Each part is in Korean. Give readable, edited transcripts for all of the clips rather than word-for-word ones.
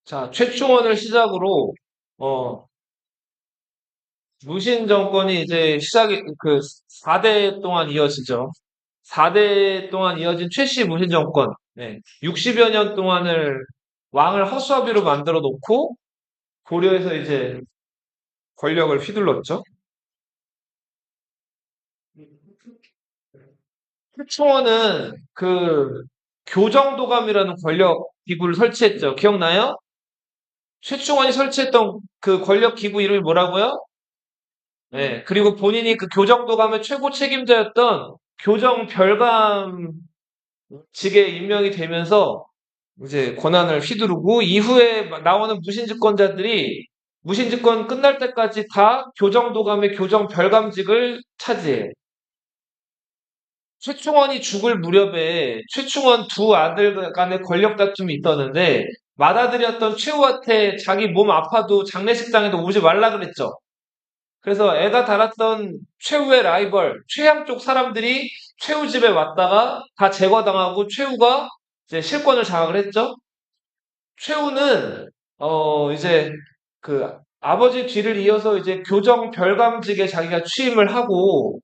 자, 최충원을 시작으로 어, 무신 정권이 이제 시작이 그 4대 동안 이어지죠. 4대 동안 이어진 최씨 무신 정권. 네. 60여 년 동안을 왕을 허수아비로 만들어 놓고 고려에서 이제 권력을 휘둘렀죠. 최충원은 그 교정도감이라는 권력 기구를 설치했죠. 기억나요? 최충원이 설치했던 그 권력 기구 이름이 뭐라고요? 네. 그리고 본인이 그 교정도감의 최고 책임자였던 교정 별감직에 임명이 되면서 이제 권한을 휘두르고 이후에 나오는 무신집권자들이 무신집권 끝날 때까지 다 교정도감의 교정 별감직을 차지해. 최충원이 죽을 무렵에 최충원 두 아들 간의 권력 다툼이 있었는데 맏아들이었던 최후한테 자기 몸 아파도 장례식장에도 오지 말라 그랬죠. 그래서 애가 달았던 최후의 라이벌, 최양 쪽 사람들이 최후 집에 왔다가 다 제거당하고 최후가 이제 실권을 장악을 했죠. 최후는 이제 그 아버지 뒤를 이어서 이제 교정 별감직에 자기가 취임을 하고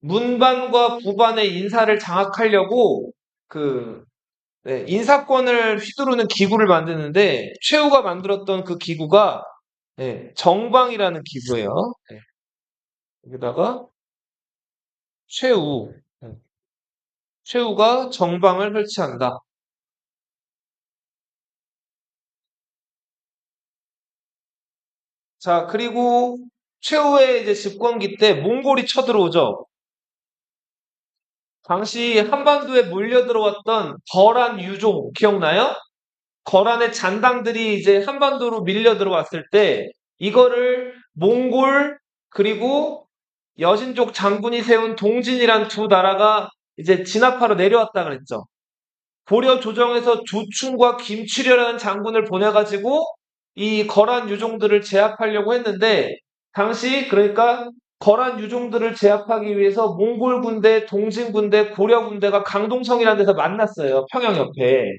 문반과 부반의 인사를 장악하려고 그 인사권을 휘두르는 기구를 만드는데 최후가 만들었던 그 기구가 정방이라는 기구예요. 여기다가 최후, 최후가 정방을 설치한다. 자, 그리고 최후의 이제 집권기 때 몽골이 쳐들어오죠. 당시 한반도에 몰려들어왔던 거란 유종 기억나요? 거란의 잔당들이 이제 한반도로 밀려 들어왔을 때 이거를 몽골 그리고 여신족 장군이 세운 동진이란 두 나라가 이제 진압하러 내려왔다 그랬죠. 고려 조정에서 조충과 김치려라는 장군을 보내가지고 이 거란 유종들을 제압하려고 했는데 당시 그러니까 거란 유종들을 제압하기 위해서 몽골 군대, 동진 군대, 고려 군대가 강동성이라는 데서 만났어요. 평양 옆에.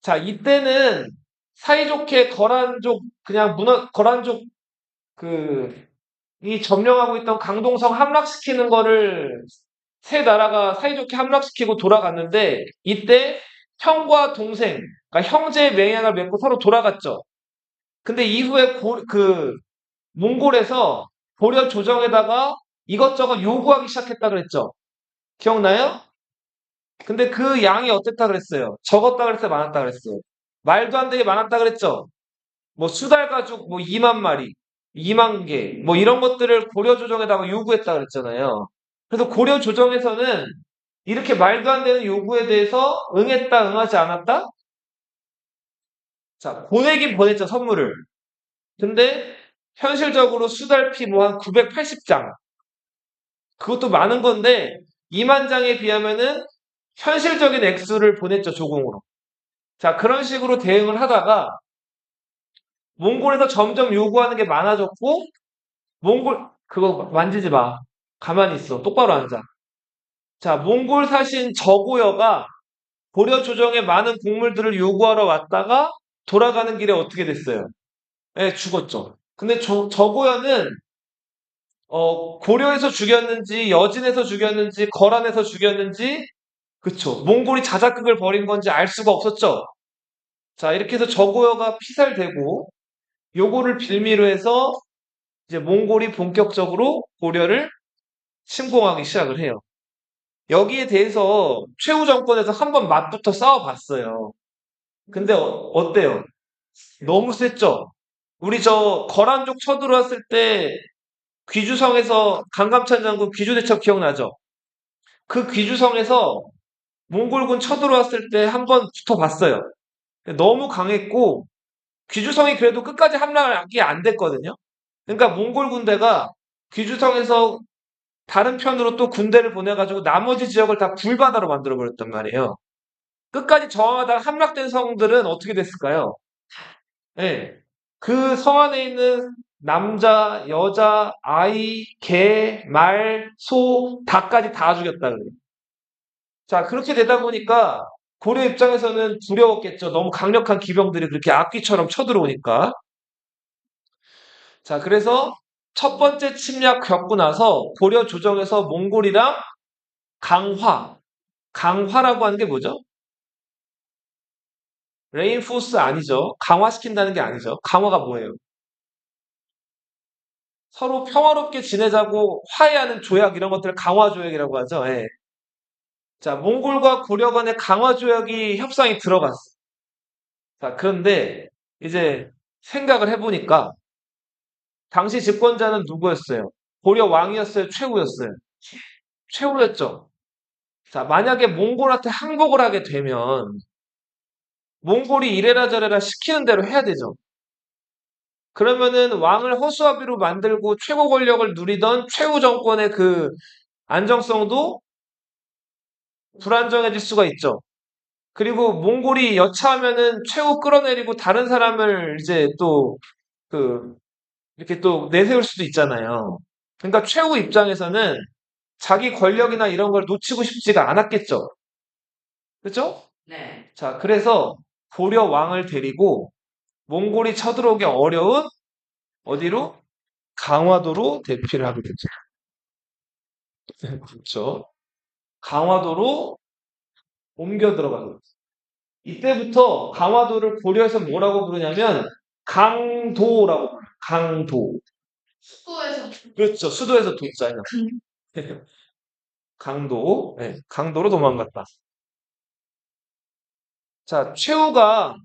자, 이때는 사이좋게 거란족 그냥 거란족 이 점령하고 있던 강동성 함락시키는 거를 세 나라가 사이좋게 함락시키고 돌아갔는데 이때 형과 동생, 그러니까 형제 맹약을 맺고 서로 돌아갔죠. 근데 이후에 몽골에서 고려 조정에다가 이것저것 요구하기 시작했다 그랬죠. 기억나요? 근데 그 양이 어땠다 그랬어요? 적었다 그랬어요? 많았다 그랬어요? 말도 안 되게 많았다 그랬죠. 뭐 수달 가죽 뭐 2만 마리, 2만 개, 뭐 이런 것들을 고려 조정에다가 요구했다 그랬잖아요. 그래서 고려 조정에서는 이렇게 말도 안 되는 요구에 대해서 응했다, 응하지 않았다? 자, 보내긴 보냈죠, 선물을. 근데 현실적으로 수달피 뭐 한 980장. 그것도 많은 건데 2만 장에 비하면은 현실적인 액수를 보냈죠, 조공으로. 자, 그런 식으로 대응을 하다가 몽골에서 점점 요구하는 게 많아졌고 그거 만지지 마. 가만히 있어. 똑바로 앉아. 자, 몽골 사신 저고여가 고려 조정에 많은 곡물들을 요구하러 왔다가 돌아가는 길에 어떻게 됐어요? 예, 죽었죠. 근데 저고여는 고려에서 죽였는지 여진에서 죽였는지 거란에서 죽였는지 그쵸. 몽골이 자작극을 벌인 건지 알 수가 없었죠. 자, 이렇게 해서 저고여가 피살되고 요거를 빌미로 해서 이제 몽골이 본격적으로 고려를 침공하기 시작을 해요. 여기에 대해서 최후 정권에서 한번 맞부터 싸워봤어요. 근데 어때요? 너무 셌죠? 우리 저 거란족 쳐들어왔을 때 귀주성에서 강감찬 장군 귀주대첩 기억나죠? 그 귀주성에서 몽골군 쳐들어왔을 때 한번 붙어봤어요. 너무 강했고 귀주성이 그래도 끝까지 함락이 안 됐거든요. 그러니까 몽골 군대가 귀주성에서 다른 편으로 또 군대를 보내가지고 나머지 지역을 다 불바다로 만들어버렸단 말이에요. 끝까지 저항하다가 함락된 성들은 어떻게 됐을까요? 예. 그 성 안에 있는 남자, 여자, 아이, 개, 말, 소, 닭까지 다 죽였다 그래요. 자, 그렇게 되다 보니까 고려 입장에서는 두려웠겠죠. 너무 강력한 기병들이 그렇게 악귀처럼 쳐들어오니까. 자, 그래서 첫 번째 침략 겪고 나서 고려 조정에서 몽골이랑 강화, 강화라고 하는 게 뭐죠? 레인포스 아니죠. 강화시킨다는 게 아니죠. 강화가 뭐예요? 서로 평화롭게 지내자고 화해하는 조약 이런 것들을 강화 조약이라고 하죠. 예. 자, 몽골과 고려 간의 강화 조약이 협상이 들어갔어. 자, 그런데 이제 생각을 해보니까 당시 집권자는 누구였어요? 고려 왕이었어요? 최후였어요? 최후였죠. 자, 만약에 몽골한테 항복을 하게 되면 몽골이 이래라 저래라 시키는 대로 해야 되죠. 그러면은 왕을 허수아비로 만들고 최고 권력을 누리던 최후 정권의 그 안정성도 불안정해질 수가 있죠. 그리고 몽골이 여차하면은 최후 끌어내리고 다른 사람을 이제 또 그 이렇게 또 내세울 수도 있잖아요. 그러니까 최후 입장에서는 자기 권력이나 이런 걸 놓치고 싶지가 않았겠죠. 그죠? 네. 자, 그래서 고려 왕을 데리고 몽골이 쳐들어오기 어려운 어디로? 강화도로 대피를 하게 되죠. 그렇죠. 강화도로 옮겨 들어가게 되죠. 이때부터 강화도를 고려에서 뭐라고 부르냐면 강도라고 불러요. 강도. 수도에서 그렇죠. 수도에서 도자녀. 강도. 네, 강도로 도망갔다. 자, 최후가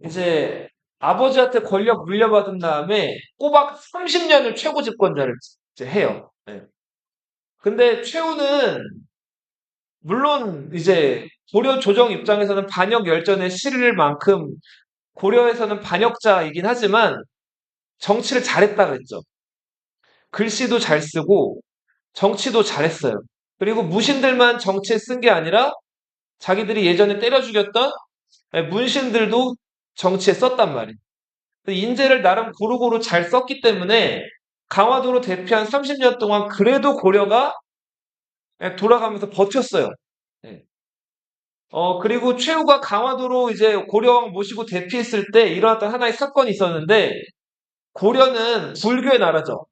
이제 아버지한테 권력 물려받은 다음에 꼬박 30년을 최고 집권자를 이제 해요. 네. 근데 최후는 물론 이제 고려 조정 입장에서는 반역 열전에 실을 만큼 고려에서는 반역자이긴 하지만 정치를 잘했다 그랬죠. 글씨도 잘 쓰고 정치도 잘했어요. 그리고 무신들만 정치에 쓴 게 아니라 자기들이 예전에 때려 죽였던 문신들도 정치에 썼단 말이에요. 인재를 나름 고루고루 잘 썼기 때문에 강화도로 대피한 30년 동안 그래도 고려가 돌아가면서 버텼어요. 네. 그리고 최후가 강화도로 이제 고려왕 모시고 대피했을 때 일어났던 하나의 사건이 있었는데 고려는 불교의 나라죠.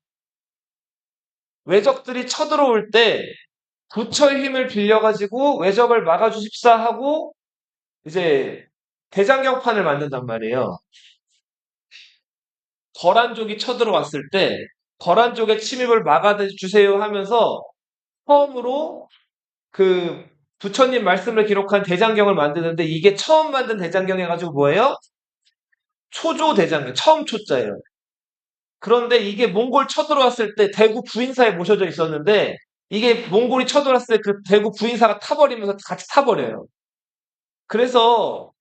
외적들이 쳐들어올 때 부처의 힘을 빌려가지고 외적을 막아주십사 하고 이제 대장경판을 만든단 말이에요. 거란족이 쳐들어왔을 때 거란족의 침입을 막아주세요 하면서 처음으로 그 부처님 말씀을 기록한 대장경을 만드는데 이게 처음 만든 대장경 해가지고 뭐예요? 초조 대장경, 처음 초자예요. 그런데 이게 몽골 쳐들어왔을 때 대구 부인사에 모셔져 있었는데 이게 몽골이 쳐들어왔을 때 그 대구 부인사가 타버리면서 같이 타버려요. 그래서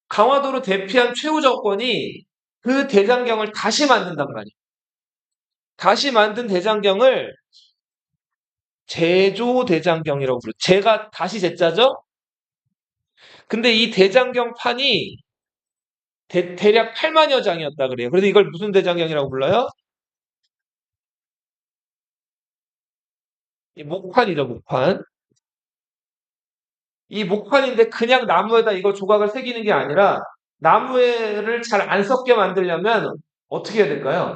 강화도로 대피한 최후 정권이 그 대장경을 다시 만든단 말이에요. 다시 만든 대장경을 제조 대장경이라고 부르죠. 제가 다시 제자죠? 근데 이 대장경판이 대략 8만여 장이었다 그래요. 그래서 이걸 무슨 대장경이라고 불러요? 이 목판이죠, 목판. 이 목판인데 그냥 나무에다 이거 조각을 새기는 게 아니라 나무를 잘 안 썩게 만들려면 어떻게 해야 될까요?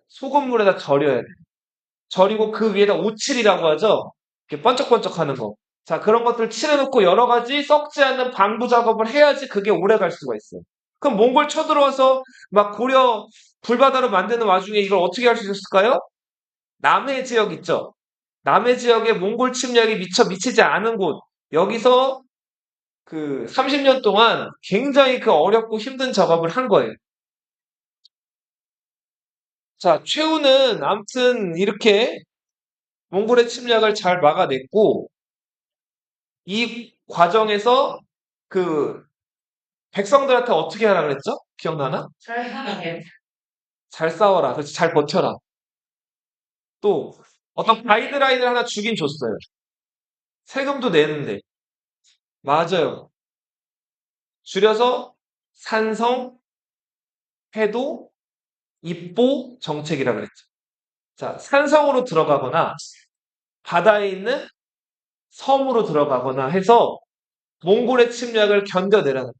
소금물에다 절여야 돼요. 절이고 그 위에다 오칠이라고 하죠. 이렇게 번쩍번쩍하는 거. 자, 그런 것들 칠해놓고 여러 가지 썩지 않는 방부 작업을 해야지 그게 오래 갈 수가 있어요. 그럼 몽골 쳐들어와서 막 고려 불바다로 만드는 와중에 이걸 어떻게 할 수 있었을까요? 남해 지역 있죠? 남해 지역에 몽골 침략이 미처 미치지 않은 곳. 여기서 그 30년 동안 굉장히 그 어렵고 힘든 작업을 한 거예요. 자, 최후는 아무튼 이렇게 몽골의 침략을 잘 막아냈고, 이 과정에서 그 백성들한테 어떻게 하라 그랬죠? 기억나나? 잘 살아요. 잘 싸워라. 그렇지, 잘 버텨라. 또 어떤 가이드라인을 하나 주긴 줬어요. 세금도 내는데. 맞아요. 줄여서 산성, 해도, 입보 정책이라고 그랬죠. 자, 산성으로 들어가거나 바다에 있는 섬으로 들어가거나 해서 몽골의 침략을 견뎌내라는.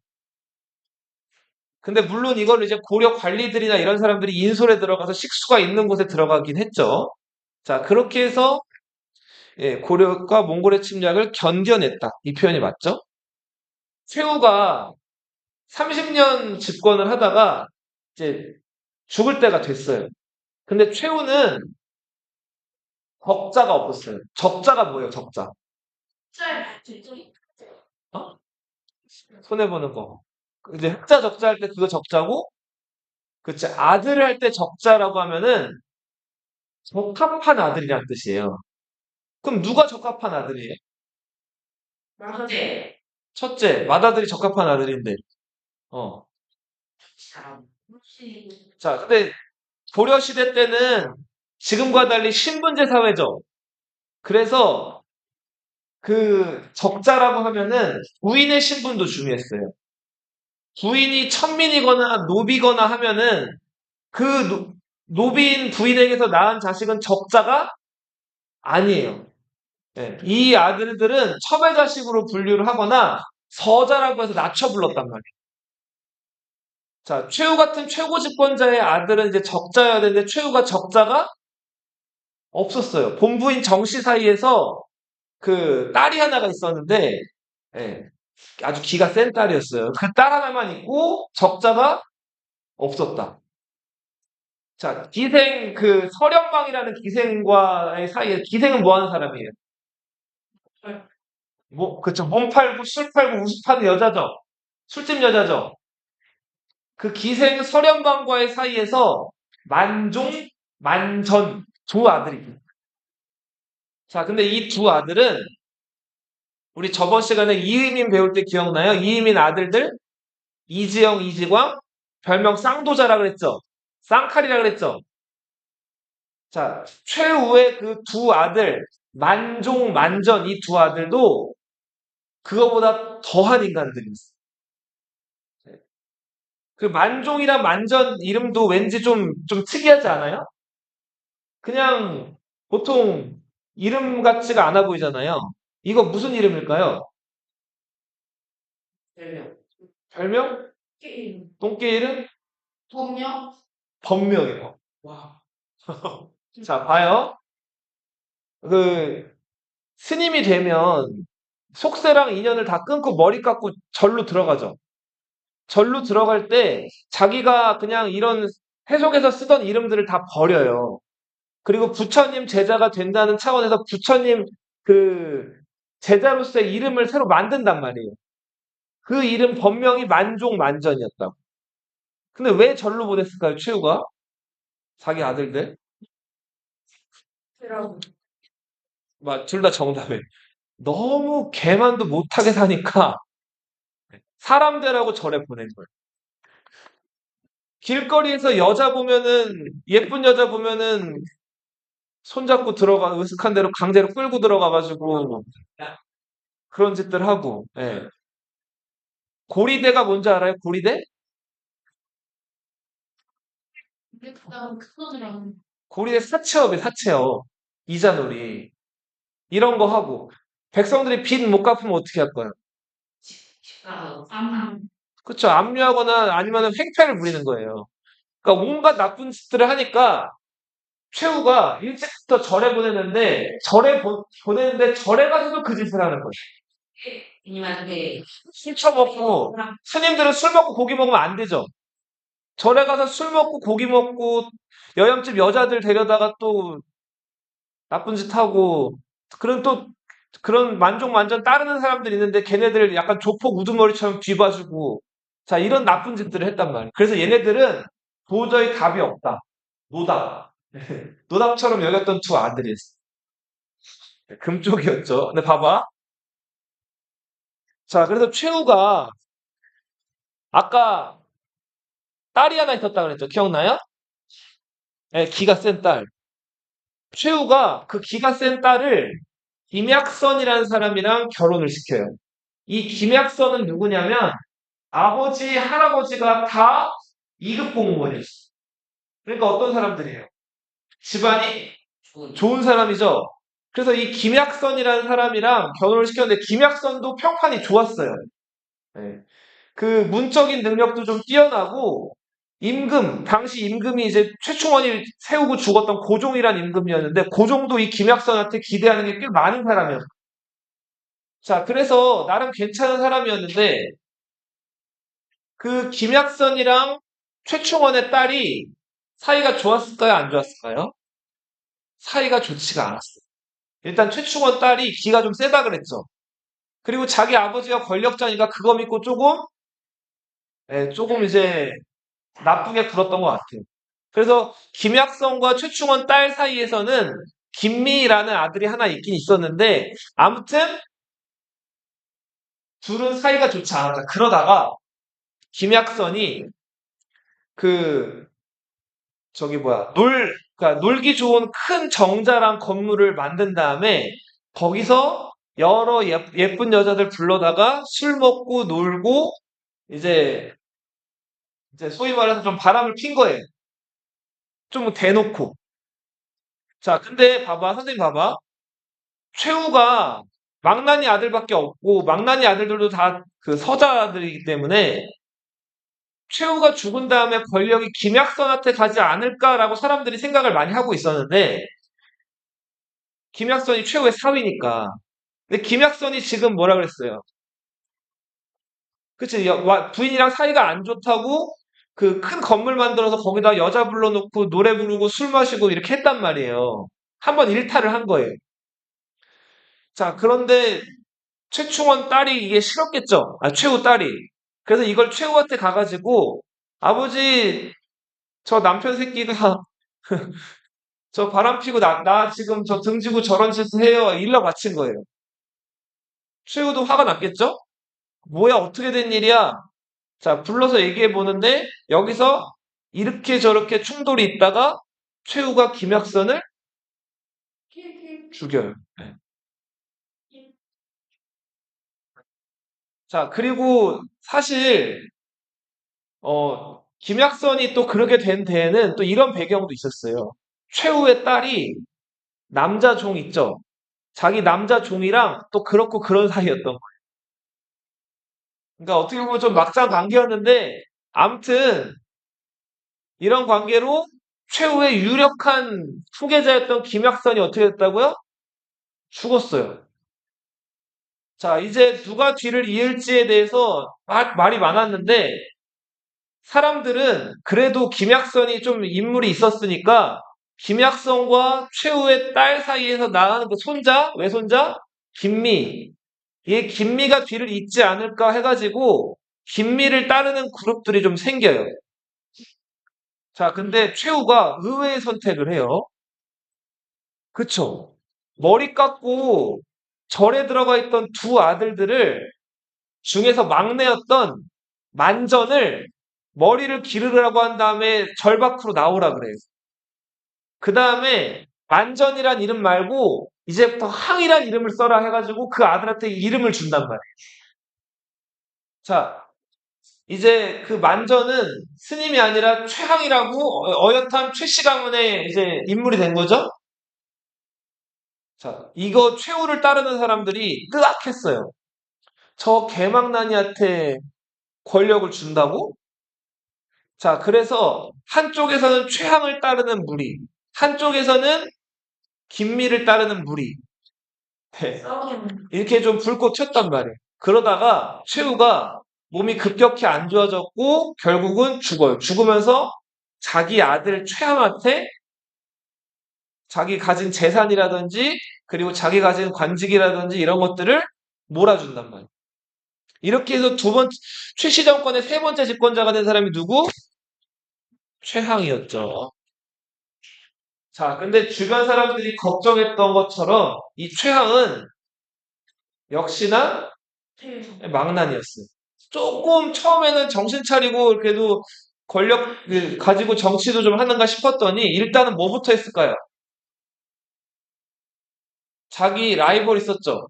근데 물론 이걸 이제 고려 관리들이나 이런 사람들이 인솔에 들어가서 식수가 있는 곳에 들어가긴 했죠. 자, 그렇게 해서 예, 고려가 몽골의 침략을 견뎌냈다. 이 표현이 맞죠? 최후가 30년 집권을 하다가 이제 죽을 때가 됐어요. 근데 최후는 적자가 없었어요. 적자가 뭐예요, 적자? 짤 뒤쪽이 어? 손해보는 거. 이제 흑자 적자 할 때 그거 적자고, 그치. 아들을 할 때 적자라고 하면은 적합한 아들이란 뜻이에요. 그럼 누가 적합한 아들이에요? 맞지? 첫째, 맏아들이 적합한 아들인데. 어. 사람 혹시 자, 근데 고려 시대 때는 지금과 달리 신분제 사회죠. 그래서 그 적자라고 하면은 부인의 신분도 중요했어요. 부인이 천민이거나 노비거나 하면은 그 노비인 부인에게서 낳은 자식은 적자가 아니에요. 예, 이 아들들은 첩의 자식으로 분류를 하거나 서자라고 해서 낮춰 불렀단 말이에요. 자, 최후 같은 최고 집권자의 아들은 이제 적자여야 되는데 최후가 적자가 없었어요. 본부인 정씨 사이에서 그 딸이 하나가 있었는데 예, 아주 기가 센 딸이었어요. 그 딸 하나만 있고 적자가 없었다. 자, 기생 그 설현방이라는 기생과의 사이에 기생은 뭐 하는 사람이에요? 뭐 그쵸 몸 팔고 술 팔고 우습 파는 여자죠. 술집 여자죠. 그 기생 설현방과의 사이에서 만종, 만전 두 아들이 있어요. 자, 근데 이 두 아들은 우리 저번 시간에 이의민 배울 때 기억나요? 이의민 아들들 이지영, 이지광 별명 쌍도자라 그랬죠. 쌍칼이라 그랬죠. 자, 최후의 그 두 아들 만종, 만전 이 두 아들도 그거보다 더한 인간들이 있어요. 그 만종이랑 만전 이름도 왠지 좀 특이하지 않아요? 그냥 보통 이름 같지가 않아 보이잖아요. 이거 무슨 이름일까요? 별명 별명? 게임 똥개 이름? 동력 법명이에요. 와. 자, 봐요. 그 스님이 되면 속세랑 인연을 다 끊고 머리 깎고 절로 들어가죠. 절로 들어갈 때 자기가 그냥 이런 해속에서 쓰던 이름들을 다 버려요. 그리고 부처님 제자가 된다는 차원에서 부처님 그 제자로서의 이름을 새로 만든단 말이에요. 그 이름 본명이 만종만전이었다고. 근데 왜 절로 보냈을까요, 최후가? 자기 아들들? 그런 둘 다 정답에. 너무 개만도 못하게 사니까 사람들하고 절에 보낸 거예요. 길거리에서 여자 보면은, 예쁜 여자 보면은 손잡고 들어가, 으슥한 대로 강제로 끌고 들어가가지고 그런 짓들 하고, 예. 고리대가 뭔지 알아요? 고리대? 근데 그다음 그거랑 고리대 사채업이 사채업. 이자놀이. 이런 거 하고. 백성들이 빚 못 갚으면 어떻게 할 거예요? 암 그쵸. 압류하거나 아니면 횡패를 부리는 거예요. 그러니까 온갖 나쁜 짓들을 하니까 최후가 일찍부터 절에 보내는데, 보내는데 절에 가서도 그 짓을 하는 거예요. 이님한테 술 처먹고, 스님들은 술 먹고 고기 먹으면 안 되죠. 절에 가서 술 먹고 고기 먹고 여염집 여자들 데려다가 또 나쁜 짓 하고 또 그런 만종만전 따르는 사람들이 있는데 걔네들 약간 조폭 우두머리처럼 뒤봐주고 자 이런 나쁜 짓들을 했단 말이에요. 그래서 얘네들은 도저히 답이 없다. 노답. 노답처럼 여겼던 두 아들이었어요. 금쪽이었죠. 근데 봐봐. 자 그래서 최후가 아까 딸이 하나 있었다 그랬죠. 기억나요? 네, 기가 센 딸. 최후가 그 기가 센 딸을 김약선이라는 사람이랑 결혼을 시켜요. 이 김약선은 누구냐면 아버지, 할아버지가 다 2급 공무원이었어요. 그러니까 어떤 사람들이에요? 집안이 좋은. 좋은 사람이죠. 그래서 이 김약선이라는 사람이랑 결혼을 시켰는데 김약선도 평판이 좋았어요. 네. 그 문적인 능력도 좀 뛰어나고 임금, 당시 임금이 이제 최충원이 세우고 죽었던 고종이란 임금이었는데 고종도 이 김약선한테 기대하는 게 꽤 많은 사람이었어요. 자, 그래서 나름 괜찮은 사람이었는데 그 김약선이랑 최충원의 딸이 사이가 좋았을까요? 안 좋았을까요? 사이가 좋지가 않았어요. 일단 최충원 딸이 기가 좀 세다 그랬죠. 그리고 자기 아버지가 권력자니까 그거 믿고 조금 이제 나쁘게 굴었던 것 같아요. 그래서 김약선과 최충원 딸 사이에서는 김미라는 아들이 하나 있긴 있었는데 아무튼 둘은 사이가 좋지 않았다. 그러다가 김약선이 그 저기 뭐야 그러니까 놀기 좋은 큰 정자랑 건물을 만든 다음에 거기서 여러 예쁜 여자들 불러다가 술 먹고 놀고 이제 소위 말해서 좀 바람을 핀 거예요. 좀 대놓고. 자, 근데 봐봐, 선생님 봐봐. 최후가 망나니 아들밖에 없고 망나니 아들들도 다 그 서자들이기 때문에 최후가 죽은 다음에 권력이 김약선한테 가지 않을까라고 사람들이 생각을 많이 하고 있었는데 김약선이 최후의 사위니까. 근데 김약선이 지금 뭐라 그랬어요? 그치? 부인이랑 사이가 안 좋다고 그 큰 건물 만들어서 거기다 여자 불러놓고 노래 부르고 술 마시고 이렇게 했단 말이에요. 한번 일탈을 한 거예요. 자, 그런데 최충원 딸이 이게 싫었겠죠? 아, 최후 딸이. 그래서 이걸 최후한테 가가지고 아버지, 저 남편 새끼가 저 바람 피고 나 지금 저 등지고 저런 짓을 해요. 일러 바친 거예요. 최후도 화가 났겠죠? 뭐야, 어떻게 된 일이야? 자, 불러서 얘기해 보는데 여기서 이렇게 저렇게 충돌이 있다가 최후가 김약선을 죽여요. 네. 자, 그리고 사실 김약선이 또 그렇게 된 데에는 또 이런 배경도 있었어요. 최후의 딸이 남자 종 있죠? 자기 남자 종이랑 또 그렇고 그런 사이였던 거예요. 그러니까 어떻게 보면 좀 막장 관계였는데 아무튼 이런 관계로 최후의 유력한 후계자였던 김약선이 어떻게 됐다고요? 죽었어요. 자, 이제 누가 뒤를 이을지에 대해서 말이 많았는데 사람들은 그래도 김약선이 좀 인물이 있었으니까 김약선과 최후의 딸 사이에서 나가는 그 손자, 외손자 김미, 얘 김미가 뒤를 잇지 않을까 해가지고 김미를 따르는 그룹들이 좀 생겨요. 자, 근데 최후가 의외의 선택을 해요. 그쵸? 머리 깎고 절에 들어가 있던 두 아들들을 중에서 막내였던 만전을 머리를 기르라고 한 다음에 절 밖으로 나오라 그래요. 그 다음에 만전이란 이름 말고 이제부터 항이란 이름을 써라 해가지고 그 아들한테 이름을 준단 말이에요. 자, 이제 그 만전은 스님이 아니라 최항이라고 어엿한 최씨 가문의 이제 인물이 된 거죠. 자, 이거 최후를 따르는 사람들이 뜨악했어요. 저 개망나니한테 권력을 준다고? 자, 그래서 한쪽에서는 최항을 따르는 무리, 한쪽에서는 김미를 따르는 무리. 네. 이렇게 좀 불꽃 튀었단 말이에요. 그러다가 최후가 몸이 급격히 안 좋아졌고 결국은 죽어요. 죽으면서 자기 아들 최항한테 자기 가진 재산이라든지 그리고 자기 가진 관직이라든지 이런 것들을 몰아준단 말이에요. 이렇게 해서 최씨 정권의 세 번째 집권자가 된 사람이 누구? 최항이었죠. 자, 근데 주변 사람들이 걱정했던 것처럼 이 최항은 역시나 망난이었어요. 조금 처음에는 정신 차리고 그래도 권력 가지고 정치도 좀 하는가 싶었더니 일단은 뭐부터 했을까요? 자기 라이벌 있었죠.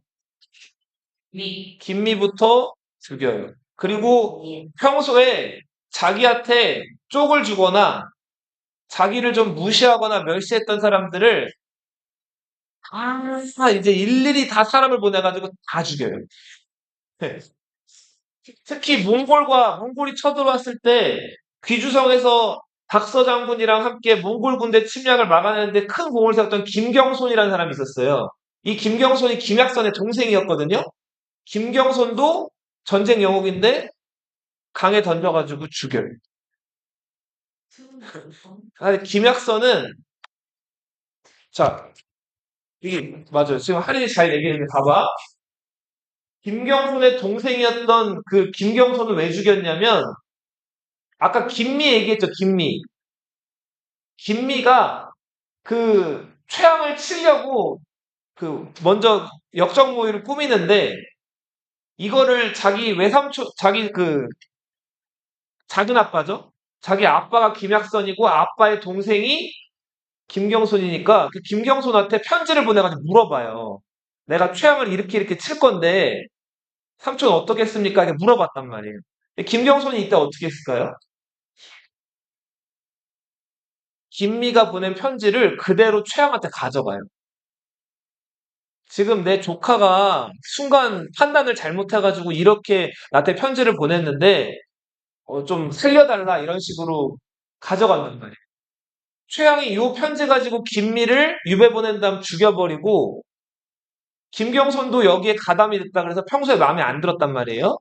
김미부터 죽여요. 그리고 평소에 자기한테 쪽을 주거나 자기를 좀 무시하거나 멸시했던 사람들을 다 이제 일일이 다 사람을 보내가지고 다 죽여요. 네. 특히 몽골이 쳐들어왔을 때 귀주성에서 박서 장군이랑 함께 몽골 군대 침략을 막아내는데 큰 공을 세웠던 김경손이라는 사람이 있었어요. 이 김경손이 김약선의 동생이었거든요. 김경손도 전쟁 영웅인데 강에 던져가지고 죽여요. 김약선은 자 이게 맞아요. 지금 할인이 잘 얘기했는데 봐봐. 김경손의 동생이었던 그 김경손을 왜 죽였냐면 아까 김미 얘기했죠. 김미. 김미가 그 최양을 치려고 그 먼저 역적 모의를 꾸미는데 이거를 자기 외삼촌 자기 그 작은 아빠죠. 자기 아빠가 김약선이고 아빠의 동생이 김경손이니까 그 김경손한테 편지를 보내가지고 물어봐요. 내가 최양을 이렇게 칠 건데 삼촌 어떻게 했습니까? 이렇게 물어봤단 말이에요. 김경손이 이때 어떻게 했을까요? 김미가 보낸 편지를 그대로 최양한테 가져가요. 지금 내 조카가 순간 판단을 잘못해가지고 이렇게 나한테 편지를 보냈는데 좀 살려달라 이런 식으로 가져간단 말이에요. 최양이 이 편지 가지고 김미를 유배 보낸 다음 죽여버리고 김경손도 여기에 가담이 됐다 그래서 평소에 마음에 안 들었단 말이에요.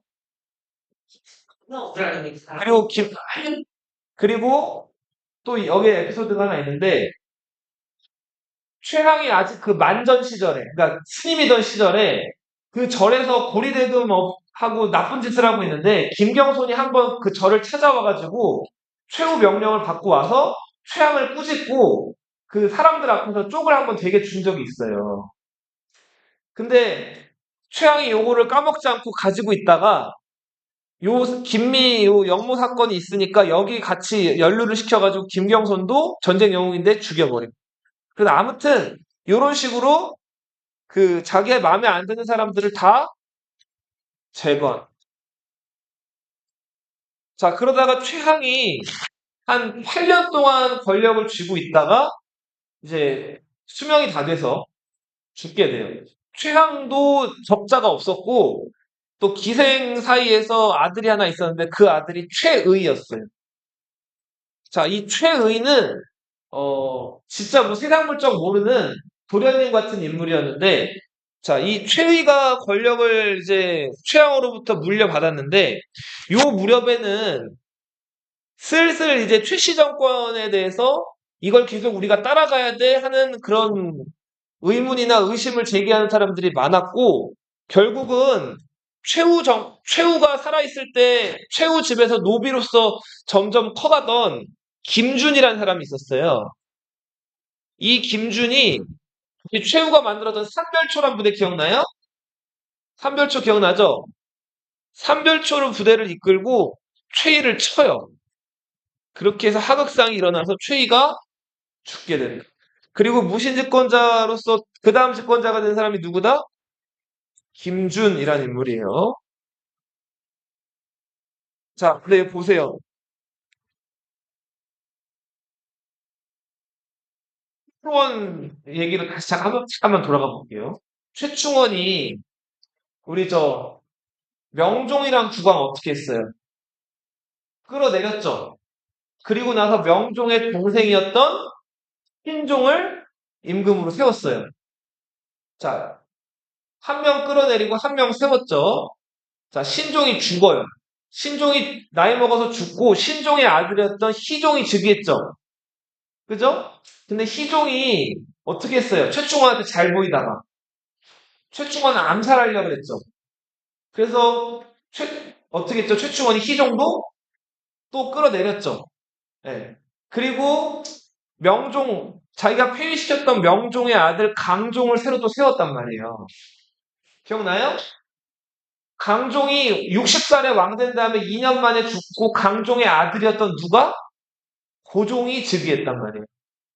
그리고 그리고 또 여기에 에피소드가 하나 있는데 최양이 아직 그 만전 시절에 그러니까 스님이던 시절에 그 절에서 고리대금 하고 나쁜 짓을 하고 있는데 김경손이 한번 그 절을 찾아와가지고 최후 명령을 받고 와서 최양을 꾸짖고 그 사람들 앞에서 쪽을 한번 되게 준 적이 있어요. 근데 최양이 요거를 까먹지 않고 가지고 있다가 김미 요 영모 사건이 있으니까 여기 같이 연루를 시켜가지고 김경손도 전쟁 영웅인데 죽여버리고. 그래서 아무튼 요런 식으로 그 자기의 마음에 안 드는 사람들을 다 제거한. 자 그러다가 최항이 한 8년 동안 권력을 쥐고 있다가 이제 수명이 다 돼서 죽게 돼요. 최항도 적자가 없었고 또 기생 사이에서 아들이 하나 있었는데 그 아들이 최의였어요. 자, 이 최의는 진짜 뭐 세상 물정 모르는 도련님 같은 인물이었는데 자, 이 최의가 권력을 이제 최양으로부터 물려받았는데 요 무렵에는 슬슬 이제 최씨 정권에 대해서 이걸 계속 우리가 따라가야 돼 하는 그런 의문이나 의심을 제기하는 사람들이 많았고 결국은 최후가 살아있을 때 최후 집에서 노비로서 점점 커가던 김준이라는 사람이 있었어요. 이 김준이 최후가 만들었던 삼별초란 부대 기억나요? 삼별초 기억나죠? 삼별초로 부대를 이끌고 최희를 쳐요. 그렇게 해서 하극상이 일어나서 최희가 죽게 됩니다. 그리고 무신집권자로서 그 다음 집권자가 된 사람이 누구다? 김준이라는 인물이에요. 자, 근데 보세요. 최충원 얘기를 다시 잠깐만 돌아가 볼게요. 최충원이 우리 저 명종이랑 국왕 어떻게 했어요? 끌어내렸죠. 그리고 나서 명종의 동생이었던 신종을 임금으로 세웠어요. 자, 한 명 끌어내리고 한 명 세웠죠. 자, 신종이 죽어요. 신종이 나이 먹어서 죽고 신종의 아들이었던 희종이 즉위했죠. 그죠? 근데 희종이 어떻게 했어요? 최충원한테 잘 보이다가 최충원을 암살하려고 그랬죠. 그래서 어떻게 했죠? 최충원이 희종도 또 끌어내렸죠. 예. 그리고 자기가 폐위시켰던 명종의 아들 강종을 새로 또 세웠단 말이에요. 기억나요? 강종이 60살에 왕 된 다음에 2년 만에 죽고 강종의 아들이었던 누가? 고종이 즉위했단 말이에요.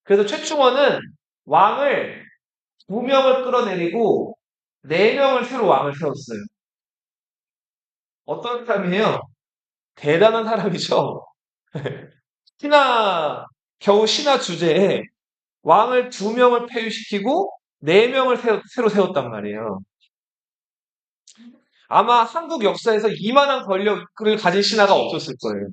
그래서 최충원은 왕을 2명을 끌어내리고 4명을 새로 왕을 세웠어요. 어떤 사람이에요? 대단한 사람이죠. 특히나 겨우 신화 주제에 왕을 2명을 폐위시키고 4명을 새로 세웠단 말이에요. 아마 한국 역사에서 이만한 권력을 가진 신하가 없었을 거예요.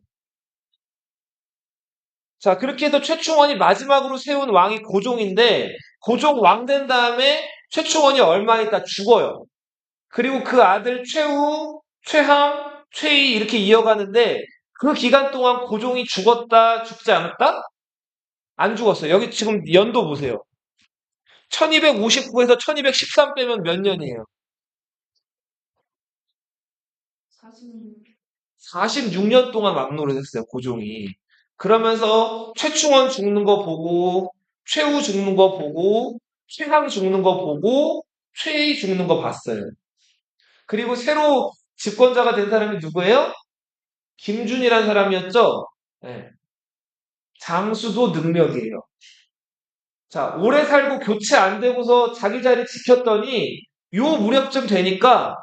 자, 그렇게 해서 최충원이 마지막으로 세운 왕이 고종인데, 고종 왕 된 다음에 최충원이 얼마 있다 죽어요. 그리고 그 아들 최후, 최항, 최희 이렇게 이어가는데, 그 기간 동안 고종이 죽었다, 죽지 않았다? 안 죽었어요. 여기 지금 연도 보세요. 1259에서 1213 빼면 몇 년이에요? 46. 46년 동안 막노를 했어요, 고종이. 그러면서 최충원 죽는 거 보고, 최후 죽는 거 보고, 최항 죽는 거 보고, 최희 죽는 거 봤어요. 그리고 새로 집권자가 된 사람이 누구예요? 김준이라는 사람이었죠? 네. 장수도 능력이에요. 자, 오래 살고 교체 안 되고서 자기 자리 지켰더니 요 무렵쯤 되니까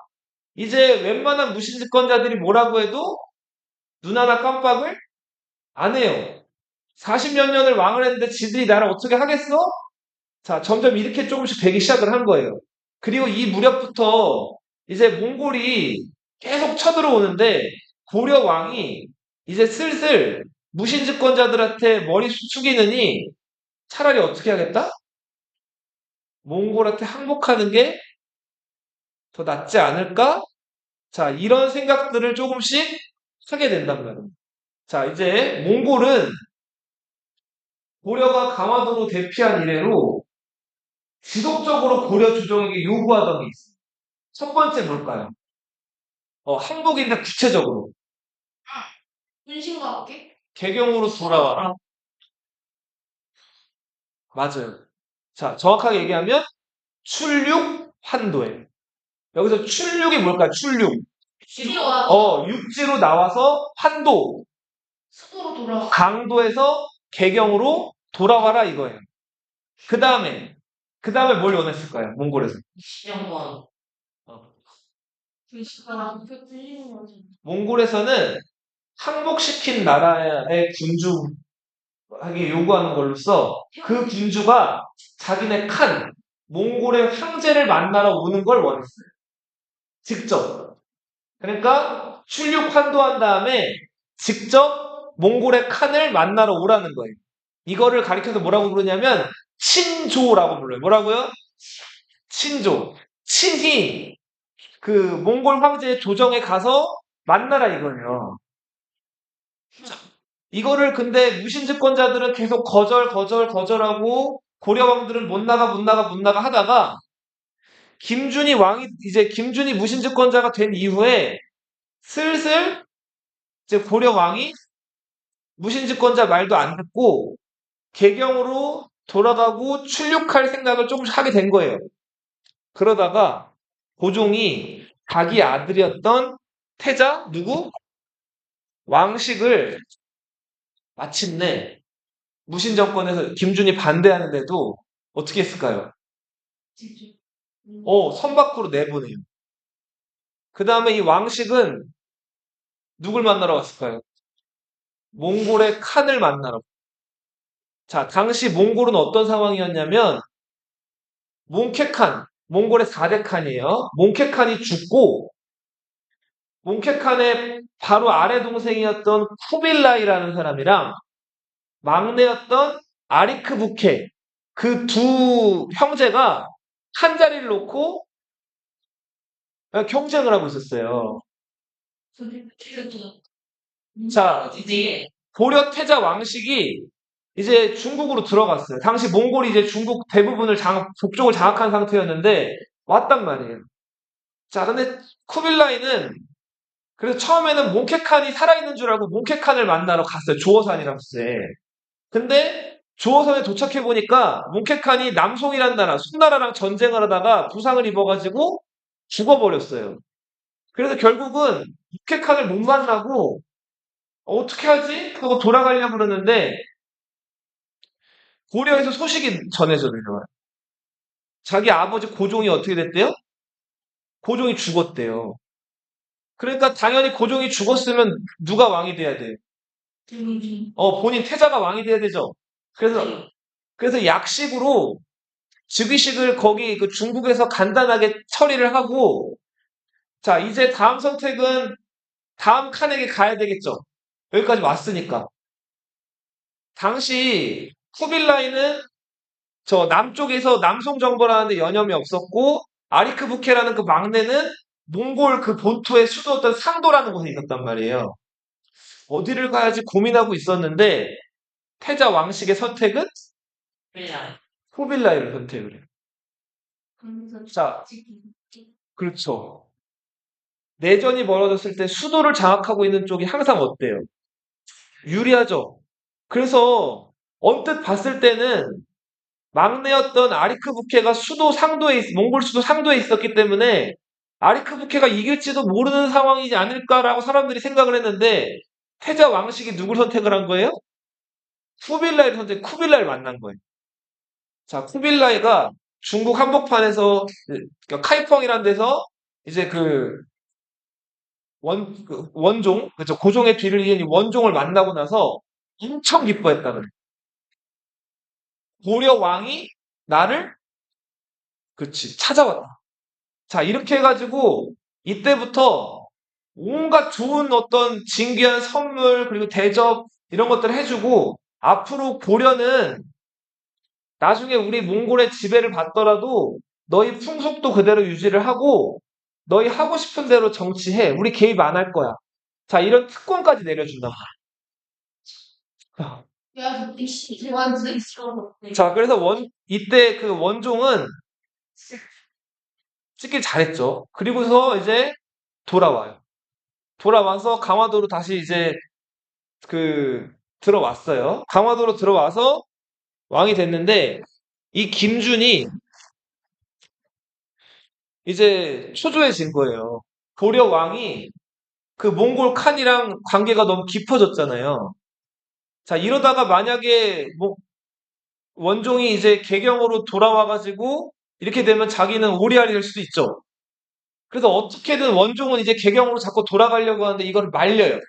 이제 웬만한 무신집권자들이 뭐라고 해도 눈 하나 깜빡을 안 해요. 40몇 년을 왕을 했는데 지들이 나를 어떻게 하겠어? 자, 점점 이렇게 조금씩 되기 시작을 한 거예요. 그리고 이 무렵부터 이제 몽골이 계속 쳐들어오는데 고려 왕이 이제 슬슬 무신집권자들한테 머리 숙이느니 차라리 어떻게 하겠다? 몽골한테 항복하는 게 더 낫지 않을까? 자, 이런 생각들을 조금씩 하게 된단 말이에요. 자, 이제 몽골은 고려가 강화도로 대피한 이래로 지속적으로 고려 조정에게 요구하던 게 있어요. 첫 번째 뭘까요? 항복인데 구체적으로 분신과 함께? 개경으로 돌아와라. 맞아요. 자, 정확하게 얘기하면 출육 환도예요. 여기서 출육이 뭘까요? 출육. 지리와 육지로 나와서 환도, 수도로 돌아와. 강도에서 개경으로 돌아와라 이거예요. 그 다음에 뭘 원했을까요? 몽골에서. 시정권. 어. 분신과 함께 분신 거지. 몽골에서는 항복시킨 나라의 군주하게 요구하는 걸로써 그 군주가 자기네 몽골의 황제를 만나러 오는 걸 원했어요. 직접. 그러니까 출육 환도한 다음에 직접 몽골의 칸을 만나러 오라는 거예요. 이거를 가리켜서 뭐라고 부르냐면 친조라고 불러요. 뭐라고요? 친조. 친히 그 몽골 황제의 조정에 가서 만나라 이거예요. 이거를 근데 무신집권자들은 계속 거절하고 고려 왕들은 못 나가 하다가 김준이 무신집권자가 된 이후에 슬슬 이제 고려 왕이 무신집권자 말도 안 듣고 개경으로 돌아가고 출육할 생각을 조금씩 하게 된 거예요. 그러다가 고종이 자기 아들이었던 태자 누구? 왕식을 마침내 무신 정권에서 김준이 반대하는데도 어떻게 했을까요? 직접. 선 밖으로 내보내요. 그 다음에 이 왕식은 누굴 만나러 갔을까요? 몽골의 칸을 만나러. 자, 당시 몽골은 어떤 상황이었냐면 몽골의 4대 칸이에요. 몽케칸이 죽고 몽케칸의 바로 아래 동생이었던 쿠빌라이라는 사람이랑 막내였던 아리크부케 그 두 형제가 한 자리를 놓고 경쟁을 하고 있었어요. 자, 이제 고려 태자 왕식이 이제 중국으로 들어갔어요. 당시 몽골이 이제 중국 대부분을 북쪽을 장악한 상태였는데 왔단 말이에요. 자, 근데 쿠빌라이는 그래서 처음에는 몽케칸이 살아있는 줄 알고 몽케칸을 만나러 갔어요. 조어산이라는 곳에. 근데 조어선에 도착해 보니까 몽케칸이 남송이란 나라, 송나라랑 전쟁을 하다가 부상을 입어가지고 죽어버렸어요. 그래서 결국은 몽케칸을 못 만나고 어떻게 하지? 하고 돌아가려고 그러는데 고려에서 소식이 전해져 내려와요. 자기 아버지 고종이 어떻게 됐대요? 고종이 죽었대요. 그러니까 당연히 고종이 죽었으면 누가 왕이 돼야 돼? 김문진. 본인 태자가 왕이 돼야 되죠. 그래서 약식으로 즉위식을 거기 그 중국에서 간단하게 처리를 하고, 자, 이제 다음 선택은 다음 칸에게 가야 되겠죠. 여기까지 왔으니까. 당시 쿠빌라이는 저 남쪽에서 남송 정벌 하는데 여념이 없었고, 아리크부케라는 그 막내는 몽골 그 본토의 수도였던 상도라는 곳에 있었단 말이에요. 어디를 가야지 고민하고 있었는데 태자 왕식의 선택은 그냥 쿠빌라이를 선택을 해요. 그래서 자, 지금 그렇죠. 내전이 벌어졌을 때 수도를 장악하고 있는 쪽이 항상 어때요? 유리하죠. 그래서 언뜻 봤을 때는 막내였던 아리크부케가 몽골 수도 상도에 있었기 때문에 아리크부케가 이길지도 모르는 상황이지 않을까라고 사람들이 생각을 했는데 태자 왕식이 누굴 선택을 한 거예요? 쿠빌라이를 만난 거예요. 자, 쿠빌라이가 중국 한복판에서 그러니까 카이펑이라는 데서 이제 그 원종, 그죠? 고종의 뒤를 이은 이 원종을 만나고 나서 엄청 기뻐했다 그래. 고려 왕이 나를 그치 찾아왔다. 자, 이렇게 해가지고 이때부터 온갖 좋은 어떤 진귀한 선물 그리고 대접 이런 것들을 해주고 앞으로 고려는 나중에 우리 몽골의 지배를 받더라도 너희 풍속도 그대로 유지를 하고 너희 하고 싶은 대로 정치해. 우리 개입 안 할 거야. 자, 이런 특권까지 내려준다. 야, 이씨 완전 있어. 자, 그래서 이때 그 원종은 찍길 잘했죠. 그리고서 이제 돌아와요. 돌아와서 강화도로 다시 이제 그 들어왔어요. 강화도로 들어와서 왕이 됐는데 이 김준이 이제 초조해진 거예요. 고려 왕이 그 몽골 칸이랑 관계가 너무 깊어졌잖아요. 자, 이러다가 만약에 뭐 원종이 이제 개경으로 돌아와가지고 이렇게 되면 자기는 오리알이 될 수도 있죠. 그래서 어떻게든 원종은 이제 개경으로 자꾸 돌아가려고 하는데 이걸 말려요.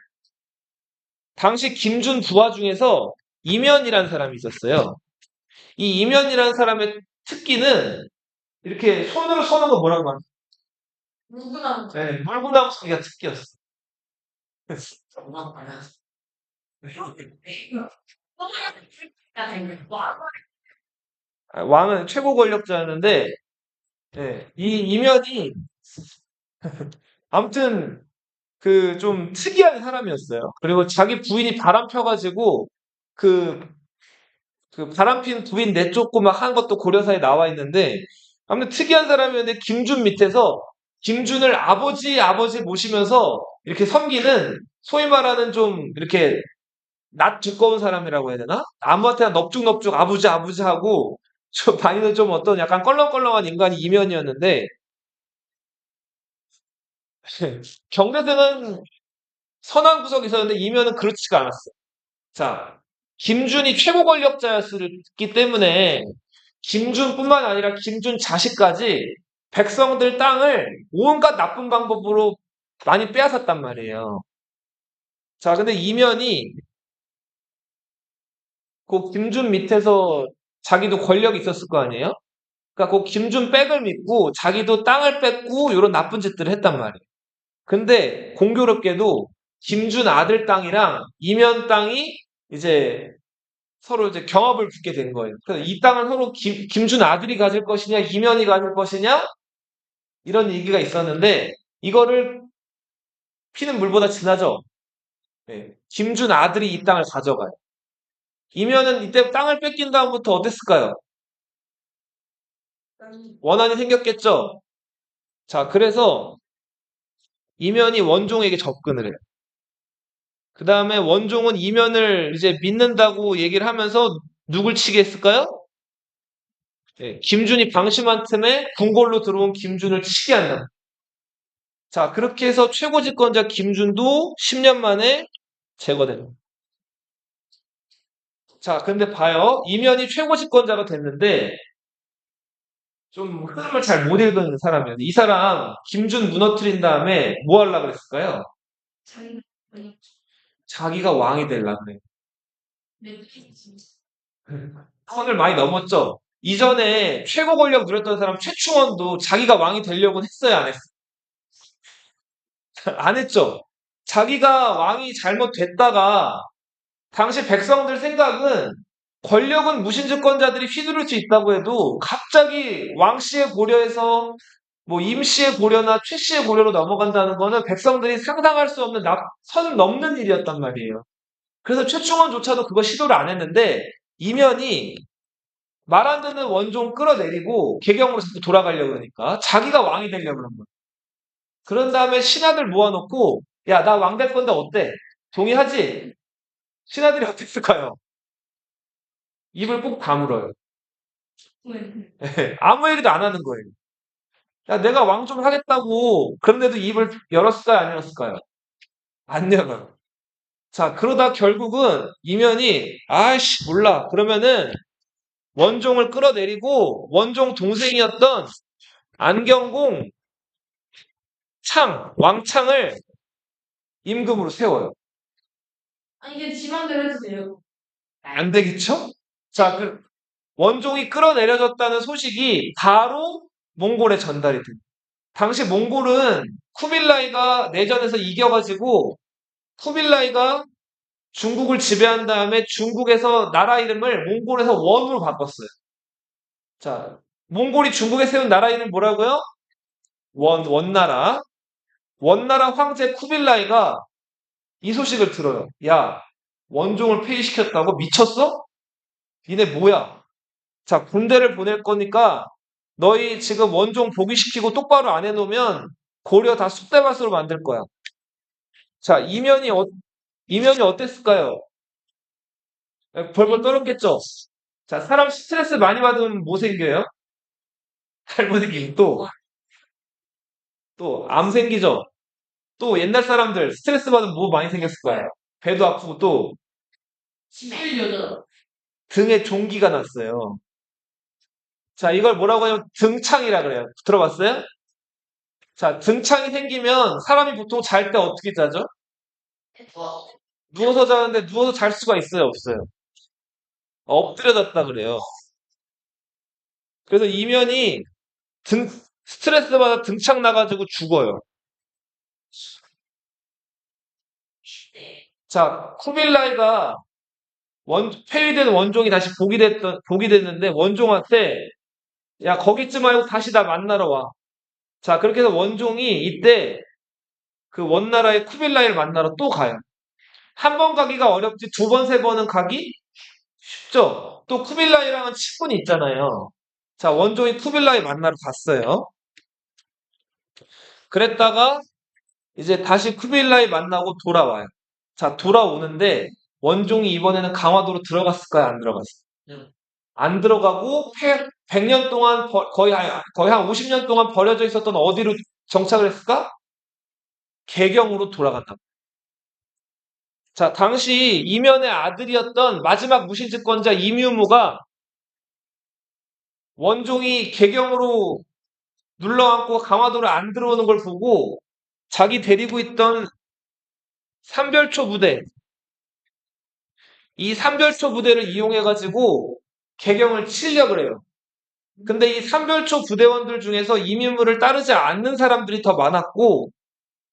당시 김준 부하 중에서 이면이라는 사람이 있었어요. 이 이면이라는 사람의 특기는 이렇게 손으로 쏘는 거 뭐라고 하나? 누구나 네, 물구나무 쏘기가 특기였어. 정말 많아. 왕은 최고 권력자였는데 이 이면이 아무튼 그 좀 특이한 사람이었어요. 그리고 자기 부인이 바람 펴가지고 그, 그 바람 핀 부인 내쫓고 막 한 것도 고려사에 나와 있는데 아무튼 특이한 사람이었는데 김준 밑에서 김준을 아버지 모시면서 이렇게 섬기는 소위 말하는 좀 이렇게 낯 두꺼운 사람이라고 해야 되나? 아무한테나 넙죽넙죽 아버지 하고 좀 다니는 좀 어떤 약간 껄렁껄렁한 인간이 이면이었는데 경제생은 선한 구석이 있었는데 이면은 그렇지가 않았어. 자, 김준이 최고 권력자였기 때문에 김준뿐만 아니라 김준 자식까지 백성들 땅을 온갖 나쁜 방법으로 많이 빼앗았단 말이에요. 자, 근데 이면이 그 김준 밑에서 자기도 권력이 있었을 거 아니에요? 그러니까 그 김준 백을 믿고 자기도 땅을 뺏고 이런 나쁜 짓들을 했단 말이에요. 근데 공교롭게도 김준 아들 땅이랑 이면 땅이 이제 서로 이제 경합을 붙게 된 거예요. 그래서 이 땅은 서로 김준 아들이 가질 것이냐, 이면이 가질 것이냐, 이런 얘기가 있었는데, 이거를 피는 물보다 진하죠? 네. 김준 아들이 이 땅을 가져가요. 이면은 이때 땅을 뺏긴 다음부터 어땠을까요? 원한이 생겼겠죠? 자, 그래서 이면이 원종에게 접근을 해요. 그 다음에 원종은 이면을 이제 믿는다고 얘기를 하면서 누굴 치게 했을까요? 네, 김준이 방심한 틈에 궁궐로 들어온 김준을 치게 한다. 자, 그렇게 해서 최고 집권자 김준도 10년 만에 제거됩니다. 자, 근데 봐요. 이면이 최고 집권자가 됐는데 좀 흐름을 잘 못 읽은 사람이에요. 이 사람 김준 무너뜨린 다음에 뭐 하려고 그랬을까요? 자기가 그냥 자기가 왕이 되려고 그래요. 내쫓지. 선을 많이 넘었죠. 이전에 최고 권력 누렸던 사람 최충원도 자기가 왕이 되려고 했어요, 안 했어요? 안 했죠. 자기가 왕이 잘못됐다가 당시 백성들 생각은 권력은 무신주권자들이 휘두를 수 있다고 해도 갑자기 왕씨의 고려에서 뭐 임씨의 고려나 최씨의 고려로 넘어간다는 거는 백성들이 상상할 수 없는 선 넘는 일이었단 말이에요. 그래서 최충원조차도 그거 시도를 안 했는데 이면이 말 안 듣는 원종 끌어내리고 개경으로 자꾸 돌아가려고 그러니까 자기가 왕이 되려고 그런 거예요. 그런 다음에 신하들 모아놓고 야, 나 왕 될 건데 어때? 동의하지? 신하들이 어땠을까요? 입을 꼭 다물어요. 왜? 아무 얘기도 안 하는 거예요. 야, 내가 왕 좀 하겠다고 그런데도 입을 열었을까요? 안 열었을까요? 안 열어요. 자, 그러다 결국은 이면이 아이씨 몰라. 그러면은 원종을 끌어내리고 원종 동생이었던 안경공 왕창을 임금으로 세워요. 아니, 이게 지 맘대로 해도 돼요. 안 되겠죠? 자, 원종이 끌어내려졌다는 소식이 바로 몽골에 전달이 돼요. 당시 몽골은 쿠빌라이가 내전에서 이겨가지고 쿠빌라이가 중국을 지배한 다음에 중국에서 나라 이름을 몽골에서 원으로 바꿨어요. 자, 몽골이 중국에 세운 나라 이름 뭐라고요? 원나라. 원나라 황제 쿠빌라이가 이 소식을 들어요. 야, 원종을 폐위시켰다고? 미쳤어? 니네 뭐야? 자, 군대를 보낼 거니까 너희 지금 원종 복위시키고 똑바로 안 해놓으면 고려 다 쑥대밭으로 만들 거야. 자, 이면이 어땠을까요? 벌벌 떨었겠죠? 자, 사람 스트레스 많이 받으면 뭐 생겨요? 잘못 생기고 또, 암 생기죠? 또 옛날 사람들 스트레스 받으면 뭐 많이 생겼을 거예요? 배도 아프고 또 시키려죠. 등에 종기가 났어요. 자, 이걸 뭐라고 하냐면 등창이라 그래요. 들어봤어요? 자, 등창이 생기면 사람이 보통 잘 때 어떻게 자죠? 뭐, 누워서 자는데 누워서 잘 수가 있어요, 없어요? 엎드려 잤다 그래요. 그래서 이면이 등, 스트레스 받아 등창 나가지고 죽어요. 네. 자, 쿠빌라이가 폐위된 원종이 다시 복이 됐는데 원종한테 야, 거기 있지 말고 다시 나 만나러 와. 자, 그렇게 해서 원종이 이때 그 원나라의 쿠빌라이를 만나러 또 가요. 한 번 가기가 어렵지 두 번, 세 번은 가기 쉽죠? 또 쿠빌라이랑은 친분이 있잖아요. 자, 원종이 쿠빌라이 만나러 갔어요. 그랬다가 이제 다시 쿠빌라이 만나고 돌아와요. 자, 돌아오는데 원종이 이번에는 강화도로 들어갔을까요? 안 들어갔어요? 안 들어가고 100년 동안 거의 한 50년 동안 버려져 있었던 어디로 정착을 했을까? 개경으로 돌아간다. 자, 당시 이면의 아들이었던 마지막 무신집권자 임유무가 원종이 개경으로 눌러앉고 강화도를 안 들어오는 걸 보고 자기 데리고 있던 삼별초 부대, 이 삼별초 부대를 이용해가지고 개경을 치려고 해요. 근데 이 삼별초 부대원들 중에서 임유무를 따르지 않는 사람들이 더 많았고,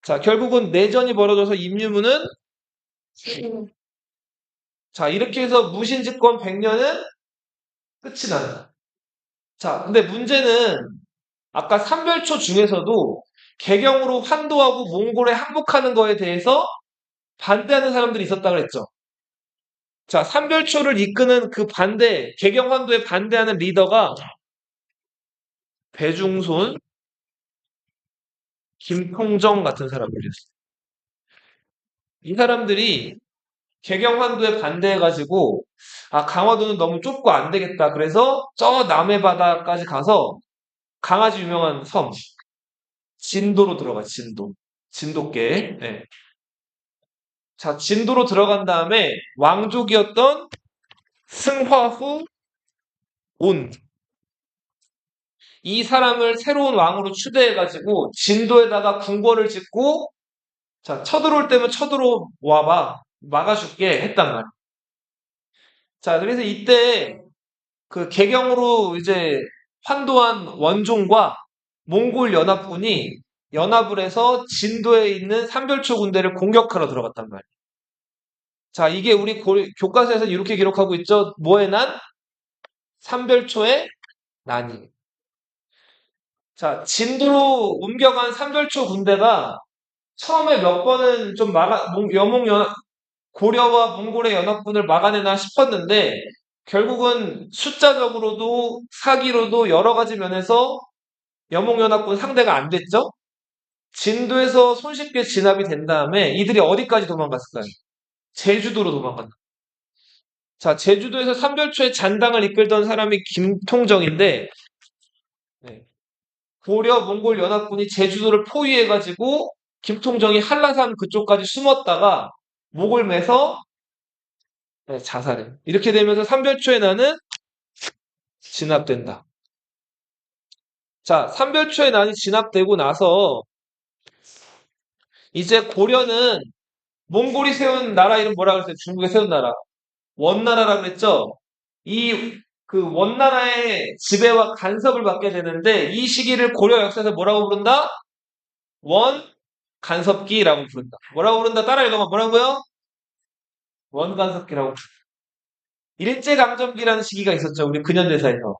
자, 결국은 내전이 벌어져서 임유무는, 자, 이렇게 해서 무신집권 100년은 끝이 난다. 자, 근데 문제는 아까 삼별초 중에서도 개경으로 환도하고 몽골에 항복하는 거에 대해서 반대하는 사람들이 있었다 그랬죠. 자, 삼별초를 이끄는 그 개경 환도에 반대하는 리더가 배중손, 김통정 같은 사람들이었어요. 이 사람들이 개경 환도에 반대해가지고 아, 강화도는 너무 좁고 안 되겠다. 그래서 저 남해 바다까지 가서 강아지 유명한 섬 진도로 들어가. 진도께. 네. 자, 진도로 들어간 다음에 왕족이었던 승화후 온 이 사람을 새로운 왕으로 추대해가지고 진도에다가 궁궐을 짓고 자, 쳐들어올 때면 쳐들어 와봐. 막아줄게 했단 말이야. 자, 그래서 이때 그 개경으로 이제 환도한 원종과 몽골 연합군이 연합을 해서 진도에 있는 삼별초 군대를 공격하러 들어갔단 말이에요. 자, 이게 우리 교과서에서 이렇게 기록하고 있죠. 뭐의 난? 삼별초의 난이. 자, 진도로 옮겨간 삼별초 군대가 처음에 몇 번은 좀 고려와 몽골의 연합군을 막아내나 싶었는데 결국은 숫자적으로도 사기로도 여러 가지 면에서 여몽연합군 상대가 안 됐죠. 진도에서 손쉽게 진압이 된 다음에 이들이 어디까지 도망갔을까요? 제주도로 도망갔다. 자, 제주도에서 삼별초의 잔당을 이끌던 사람이 김통정인데 네, 고려 몽골 연합군이 제주도를 포위해가지고 김통정이 한라산 그쪽까지 숨었다가 목을 매서 네, 자살해. 이렇게 되면서 삼별초의 난은 진압된다. 자, 삼별초의 난이 진압되고 나서 이제 고려는 몽골이 세운 나라 이름 뭐라 그랬어요? 중국에 세운 나라. 원나라라고 그랬죠? 이 그 원나라의 지배와 간섭을 받게 되는데 이 시기를 고려 역사에서 뭐라고 부른다? 원 간섭기라고 부른다. 뭐라고 부른다? 따라 읽어봐. 뭐라고요? 원 간섭기라고. 일제강점기라는 시기가 있었죠. 우리 근현대사에서.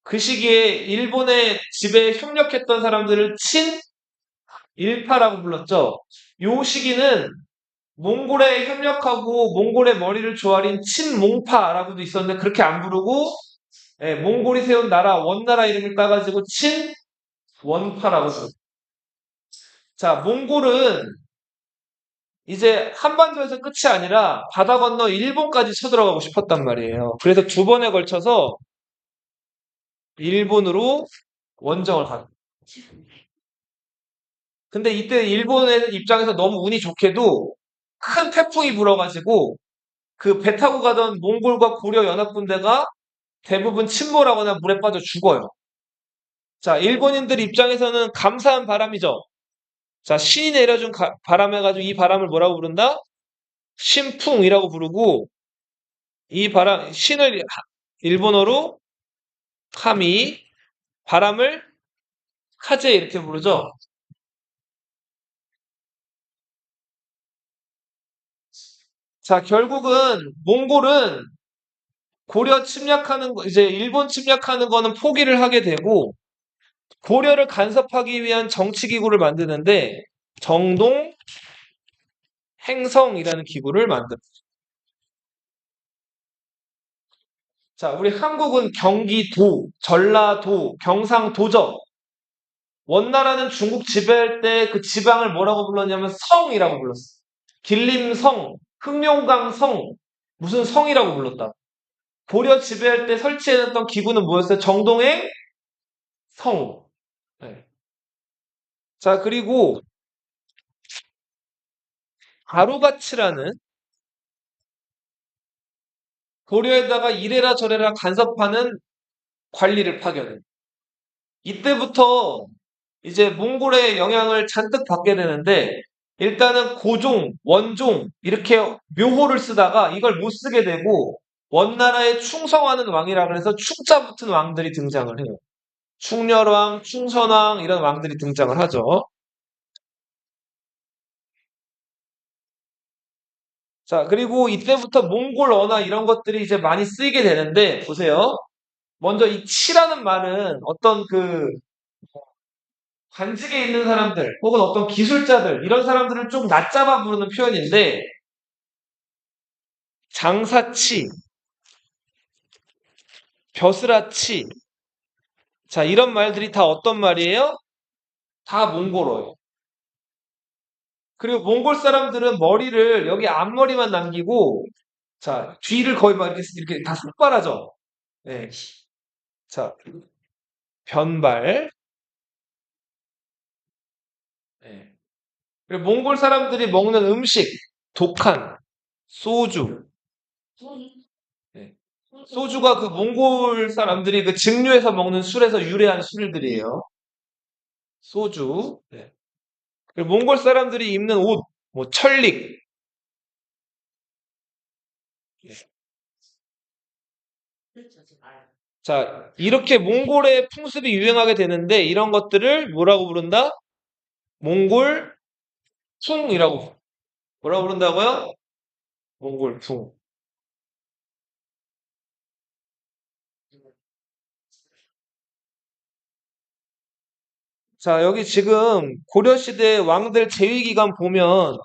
그 시기에 일본의 지배에 협력했던 사람들을 친일파라고 불렀죠. 요 시기는 몽골에 협력하고 몽골의 머리를 조아린 친몽파라고도 있었는데 그렇게 안 부르고 예, 몽골이 세운 나라 원나라 이름을 따가지고 친원파라고 불렀어요. 자, 몽골은 이제 한반도에서 끝이 아니라 바다 건너 일본까지 쳐들어가고 싶었단 말이에요. 그래서 두 번에 걸쳐서 일본으로 원정을 간. 근데 이때 일본의 입장에서 너무 운이 좋게도 큰 태풍이 불어가지고 그 배 타고 가던 몽골과 고려 연합군대가 대부분 침몰하거나 물에 빠져 죽어요. 자, 일본인들 입장에서는 감사한 바람이죠. 자, 신이 내려준 바람 해가지고 이 바람을 뭐라고 부른다? 신풍이라고 부르고 이 바람, 신을 일본어로 카미, 바람을 카제 이렇게 부르죠. 자, 결국은 몽골은 고려 침략하는 거, 이제 일본 침략하는 거는 포기를 하게 되고 고려를 간섭하기 위한 정치 기구를 만드는데 정동 행성이라는 기구를 만듭니다. 자, 우리 한국은 경기도, 전라도, 경상도죠. 원나라는 중국 지배할 때 그 지방을 뭐라고 불렀냐면 성이라고 불렀어. 길림성, 흑룡강성, 무슨 성이라고 불렀다. 고려 지배할 때 설치해놨던 기구는 뭐였어요? 정동행 성. 네. 자, 그리고 가루가치라는 고려에다가 이래라 저래라 간섭하는 관리를 파견해. 이때부터 이제 몽골의 영향을 잔뜩 받게 되는데 일단은 고종, 원종 이렇게 묘호를 쓰다가 이걸 못 쓰게 되고 원나라에 충성하는 왕이라 그래서 충자 붙은 왕들이 등장을 해요. 충렬왕, 충선왕 이런 왕들이 등장을 하죠. 자, 그리고 이때부터 몽골 언어 이런 것들이 이제 많이 쓰이게 되는데 보세요. 먼저 이 치라는 말은 어떤 그 관직에 있는 사람들 혹은 어떤 기술자들 이런 사람들을 좀 낮잡아 부르는 표현인데 장사치, 벼슬아치 자 이런 말들이 다 어떤 말이에요? 다 몽골어예요. 그리고 몽골 사람들은 머리를 여기 앞머리만 남기고 자 뒤를 거의 막 이렇게 다 삭발하죠. 네. 자 변발. 네. 그리고 몽골 사람들이 먹는 음식 독한 소주. 네. 소주가 그 몽골 사람들이 그 증류해서 먹는 술에서 유래한 술들이에요. 소주. 네. 그리고 몽골 사람들이 입는 옷, 뭐 철릭. 자, 이렇게 몽골의 풍습이 유행하게 되는데 이런 것들을 뭐라고 부른다? 몽골풍이라고. 뭐라고 부른다고요? 몽골풍. 자, 여기 지금 고려시대 왕들 재위기간 보면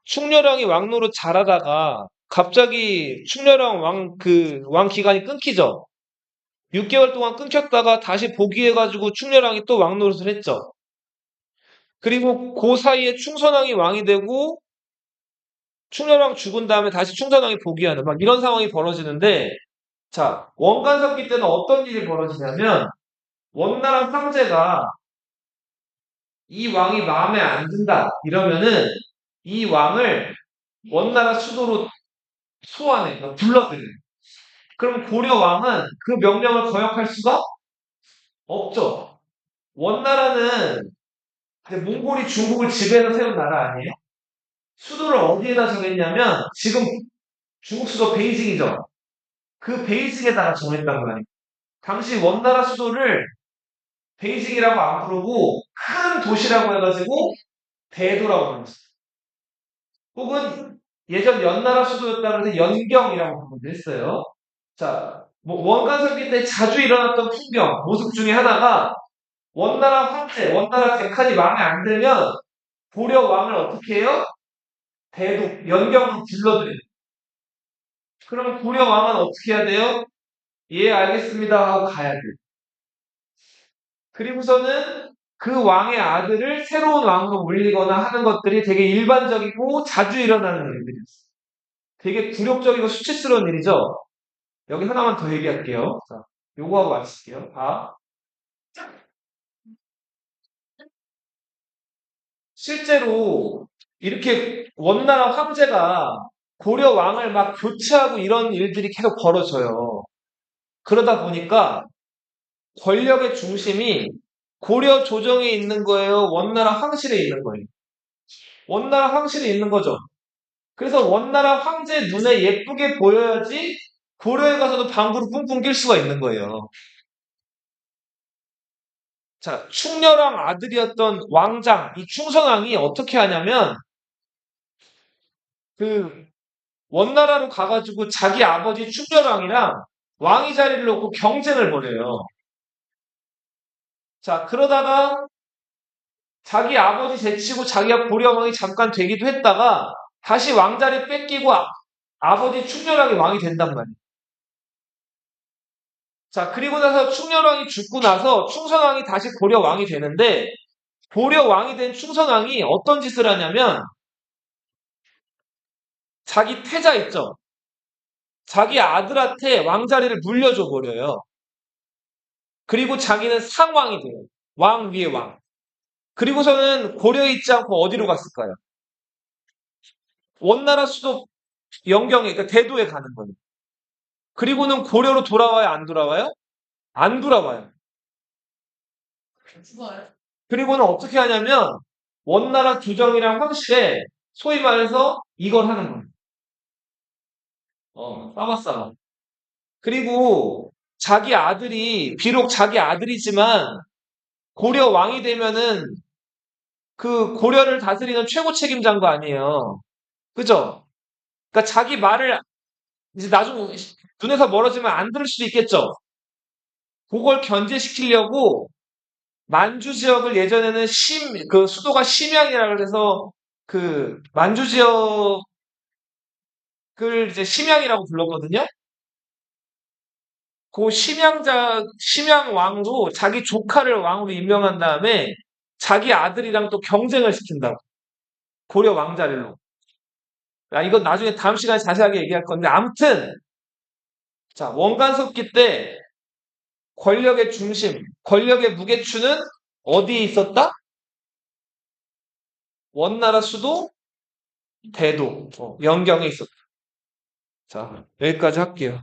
충렬왕이 왕노릇 잘하다가 갑자기 충렬왕 왕 기간이 끊기죠. 6개월 동안 끊겼다가 다시 복위해가지고 충렬왕이 또 왕노릇을 했죠. 그리고 그 사이에 충선왕이 왕이 되고 충렬왕 죽은 다음에 다시 충선왕이 복위하는 막 이런 상황이 벌어지는데 자, 원간섭기 때는 어떤 일이 벌어지냐면 원나라 황제가 이 왕이 마음에 안 든다 이러면은 이 왕을 원나라 수도로 소환해, 그러니까 불러들여. 그럼 고려 왕은 그 명령을 거역할 수가 없죠. 원나라는 몽골이 중국을 지배해서 세운 나라 아니에요? 수도를 어디에다 정했냐면 지금 중국 수도 베이징이죠. 그 베이징에다가 정했단 말이에요. 당시 원나라 수도를 베이징이라고 안 부르고 큰 도시라고 해가지고 대도라고 불렀어요. 혹은 예전 연나라 수도였다 그래서 연경이라고 부르기도 했어요. 자, 뭐 원간설기 때 자주 일어났던 풍경, 모습 중에 하나가 원나라 황제, 원나라 백한이 마음에 안 들면 고려 왕을 어떻게 해요? 대도, 연경으로 불러들여요. 그러면 고려 왕은 어떻게 해야 돼요? 예, 알겠습니다 하고 가야 돼요. 그리고서는 그 왕의 아들을 새로운 왕으로 올리거나 하는 것들이 되게 일반적이고 자주 일어나는 일들이었어요. 되게 굴욕적이고 수치스러운 일이죠. 여기 하나만 더 얘기할게요. 자, 요거 하고 마칠게요. 아, 실제로 이렇게 원나라 황제가 고려 왕을 막 교체하고 이런 일들이 계속 벌어져요. 그러다 보니까 권력의 중심이 고려 조정에 있는 거예요? 원나라 황실에 있는 거예요? 원나라 황실에 있는 거죠. 그래서 원나라 황제 눈에 예쁘게 보여야지 고려에 가서도 방구를 뿡뿡 낄 수가 있는 거예요. 자, 충렬왕 아들이었던 왕장, 이 충선왕이 어떻게 하냐면 그 원나라로 가가지고 자기 아버지 충렬왕이랑 왕위 자리를 놓고 경쟁을 벌여요. 자, 그러다가 자기 아버지 제치고 자기가 고려왕이 잠깐 되기도 했다가 다시 왕자리 뺏기고 아버지 충렬왕이 왕이 된단 말이에요. 자, 그리고 나서 충렬왕이 죽고 나서 충선왕이 다시 고려왕이 되는데 고려왕이 된 충선왕이 어떤 짓을 하냐면 자기 태자 있죠? 자기 아들한테 왕자리를 물려줘 버려요. 그리고 자기는 상왕이 돼요. 왕 위에 왕. 그리고서는 고려에 있지 않고 어디로 갔을까요? 원나라 수도 영경에, 그러니까 대도에 가는 거예요. 그리고는 고려로 돌아와요, 안 돌아와요? 안 돌아와요. 죽어요. 그리고는 어떻게 하냐면 원나라 주정이랑 황실에 소위 말해서 이걸 하는 거예요. 싸봤어. 그리고 자기 아들이 비록 자기 아들이지만 고려 왕이 되면은 그 고려를 다스리는 최고 책임자인 거 아니에요. 그죠? 그러니까 자기 말을 이제 나중에 눈에서 멀어지면 안 들을 수도 있겠죠. 그걸 견제시키려고 만주 지역을 예전에는 그 수도가 심양이라 그래서 그 만주 지역을 이제 심양이라고 불렀거든요. 그 심양 왕도 자기 조카를 왕으로 임명한 다음에 자기 아들이랑 또 경쟁을 시킨다고. 고려 왕자리로. 이건 나중에 다음 시간에 자세하게 얘기할 건데 아무튼 자, 원간섭기 때 권력의 중심, 권력의 무게추는 어디에 있었다? 원나라 수도 대도, 영경에 있었다. 자, 여기까지 할게요.